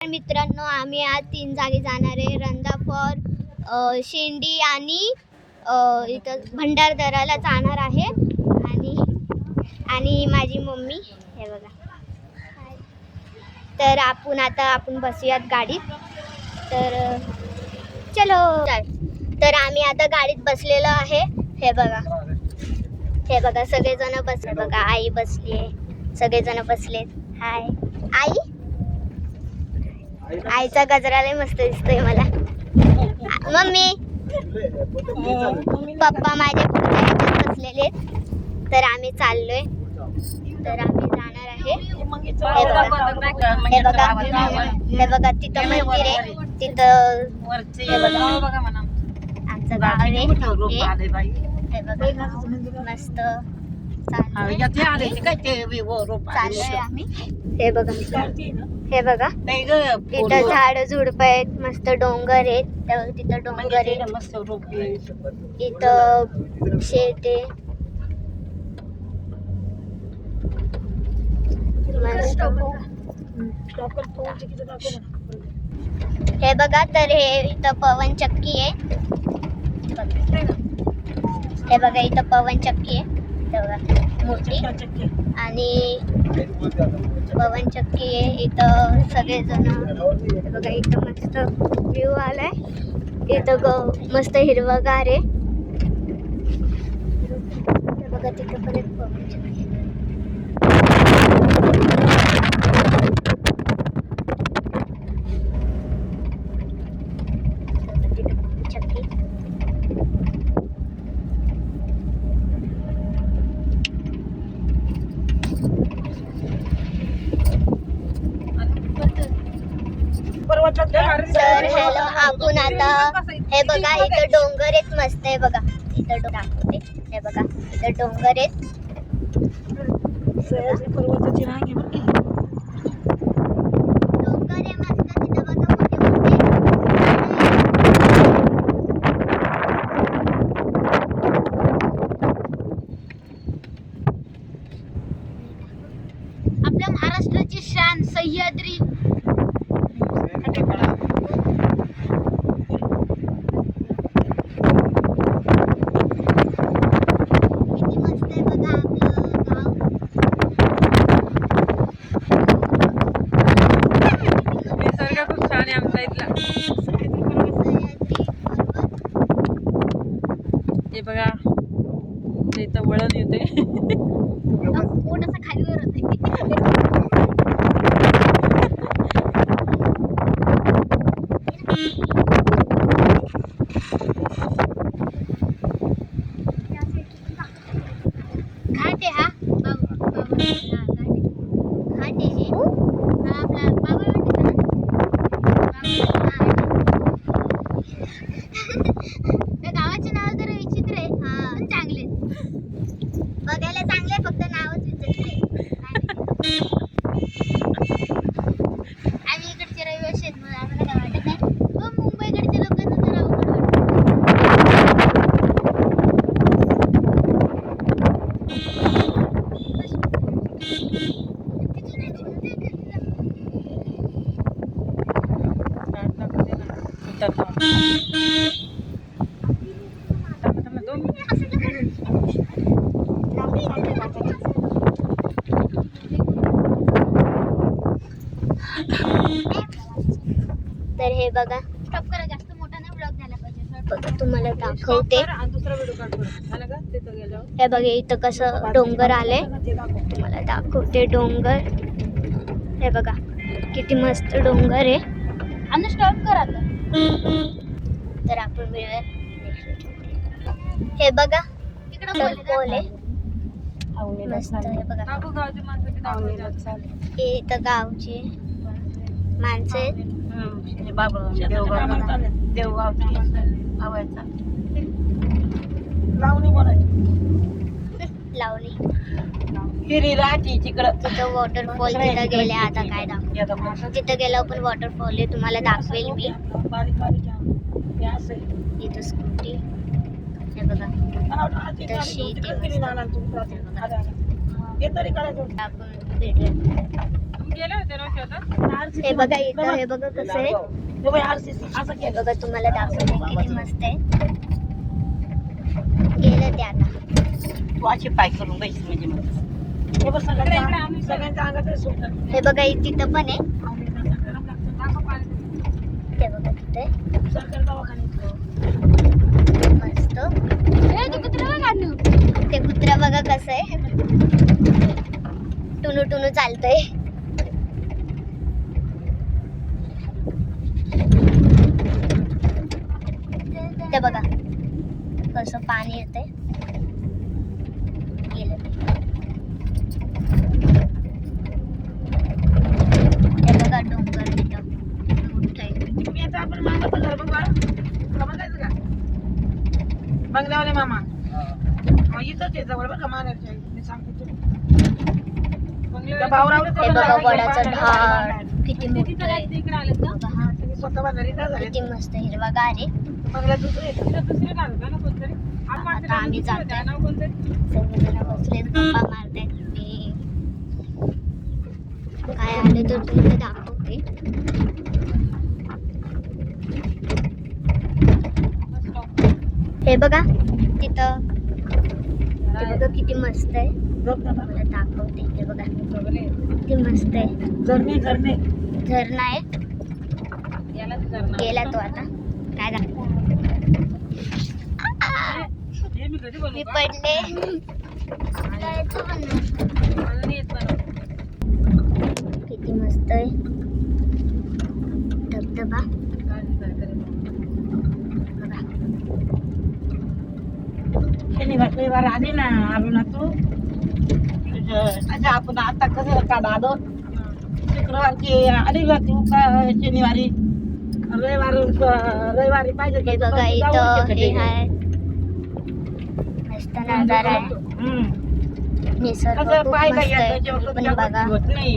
मित्रांनो, आम्ही आज 3 जागी जाणार आहे. रंधा फॉर शेंडी आणि इथं भंडारदराला जाणार आहे. आणि माझी मम्मी हे बघा. तर आपण बसूयात गाडीत. तर चलो. तर आम्ही आता गाडीत बसलेलो आहे. हे बघा सगळेजण बसले. बघा आई बसली आहे, सगळेजण बसलेत. हाय आई. आईचा गजरा लय मस्त दिसतोय मला. मम्मी पप्पा माझ्या बसलेले. तर आम्ही चाललोय. तर आम्ही जाणार आहे. हे बघा तिथं मंदिर आहे. तिथं आमचं गाव आहे. हे बघा मस्त चाललोय आम्ही. हे बघा इथं झाड झुडप आहेत, मस्त डोंगर आहेत. तिथं डोंगर आहे, इथं शेत आहे मस्त. हे बघा तर हे इथं पवन चक्की आहे. हे बघा इथं पवन चक्की आहे मोठी. आणि पवन चक्की आहे इथं. सगळेजण बघा इथं मस्त व्ह्यू आलाय. इथं मस्त हिरवगार आहे. बघा तिथं पण एक पवन चक्की. तर हॅलो, आपण आता हे बघा इथं डोंगर आहेत मस्त. आहे बघा इथं दाखवते. हे बघा इथं डोंगर आहेत. पर्वताची रांग आहे. डोंगर आहे मस्त तिथं बघा मोठे आपल्या महाराष्ट्राची शान सह्याद्री. हे बघा इथं वळण येते. थोडंसं खालीवर होते. घाट आहे हा घाट आहे हा आपला बाबा त्या गावाचे नाव जरा विचित्र आहे. हा चांगले बघायला चांगले, फक्त नावच विचित्र आहे. आम्ही इकडचे रहिवासी आहेत म्हणून आम्हाला काय वाटत नाही. पण मुंबईकडच्या लोकांना जरा अवघड तर हे बघा. स्टॉप करा, जास्त मोठा नाही ब्लॉग झाला पाहिजे. बघा तुम्हाला दाखवते. हे बघा इथं कसं डोंगर आले. तुम्हाला दाखवते डोंगर. हे बघा किती मस्त डोंगर आहे. आणि स्टॉप करा तर आपण हे बघा पोल आहे मस्त. हे बघा इथं गावची माणसं आहेत. लावणी तिथं वॉटरफॉल. तिथं गेले आता काय दाखव. तिथं गेल्यावर पण वॉटरफॉल आहे, तुम्हाला दाखवेल मी. इथं स्कूटी. हे बघा तशी आपण भेटूया. गेले होते ना शेतात. हे बघा इथं, हे बघा कसं आहे, हे बघा तुम्हाला दाखवते किती मस्त आहे. गेलं ते आता. पाय करून बस म्हणजे हे बघा तिथं पण आहे. हे बघा तिथे मस्त. ते कुत्रा बघा कसं आहे, टुनू टुनू चालतंय. ते बघा कसं पाणी येतंय. गेलं ते बघा डोंगर तिथं मोठं आहे. बंगल्यावाले मामा इथंच आहे जवळ बघा मानाच्या मी सांगतो हे बघा वडाचं झाड किती मोठं आहे. इकडे आले का? बघा हा स्वतः बांधली का झाली किती मस्त हिरवागार आहे. बंगल्या दुसरे दुसरे नाव का ना कोणतरी? आता आम्ही जातोय. नाव कोणतरी? सगळेजण बसले गप्पा मारतायत. मी काय आले तर तुम्हाला दाखवते. हे बघा तिथं, हे बघा किती मस्त आहे. मला दाखवते. हे बघा किती मस्त आहे. झरणे झरणे झरणा आहे. याला धरणं. गेला तो आता. काय दाखव, हे मी कधी बोलू मी का? पडले. जायचं पण नाही. मला नाही येत बनवता. किती मस्त आहे धबधबा. बघा शनिवार रविवार आली ना आलो ना तू अच्छा आपण आता कसं का दादो शुक्रवारची आली ना तू का शनिवारी रविवारी पाहिजे हे बघा इथं हे आहे मस्त नजारा आहे. निसर्ग कसं खूप पाहिलं मस्त आहे. याचं तुम्ही पण बघा. होत नाही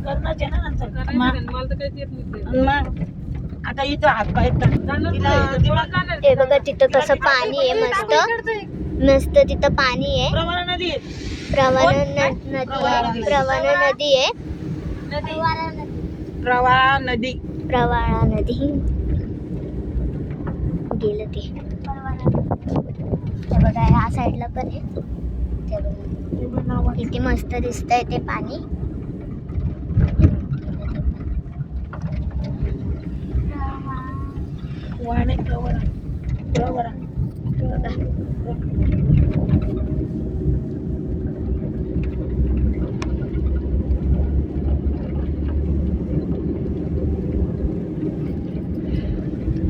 करणारच आहे ना नंतर मला तर काहीच येत नाही. मग आता इथं हात पाय हे बघा तिथं कसं पाणी आहे मस्त मस्त. तिथं पाणी आहे. प्रवरा नदी प्रवाना नदी आहे. प्रवाना नदी आहे. प्रवारा नदी प्रवाळा नदी गेलं ते. ते बघा ह्या साईडला पण आहे. ते बघा किती मस्त दिसतंय ते पाणी. वाणे प्रवरा प्रवरा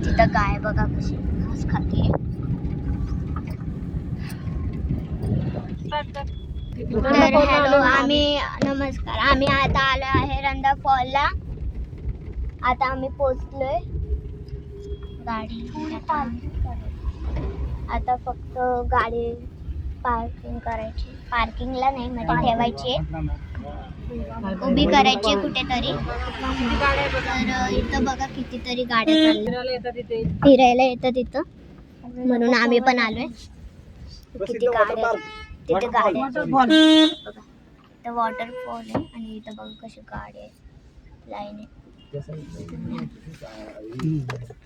तिथं गाय बघा कशी घास खाते. तर हॅलो, आम्ही नमस्कार. आम्ही आता आलो आहे रंधा फॉलला. आता आम्ही पोचलोय. गाडी आता फक्त गाडी पार्किंग करायची. पार्किंगला नाही म्हणजे ठेवायची आहे. उभी करायची कुठेतरी. तर इथं बघा कितीतरी गाड्या चालल्या. फिरायला येतात इथे. फिरायला येतात इथं म्हणून आम्ही पण आलोय. किती गाड्या तिथे गाड्या बघा. इथं वॉटरफॉल आहे आणि इथं बघा कशी गाडी आहे लाईन आहे.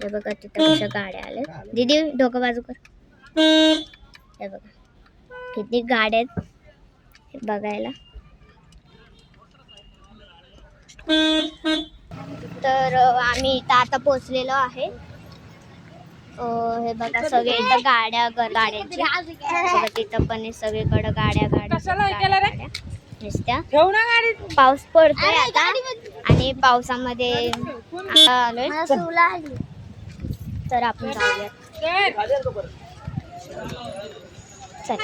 हे बघा तिथं कशा गाड्या आल्या. दीदी डोकं बाजू कर. हे बघा किती गाड्या आहेत हे बघायला. तर आम्ही इथं आता पोचलेलो आहे. हे बघा सगळे इथं गाड्यांची बघा तिथं पण आहे. सगळीकडे गाड्या नुसत्या. ठेवू ना गाडीत. पाऊस पडतोय आता आणि पावसामध्ये आता आलोय. तर आपण जाऊया. चल.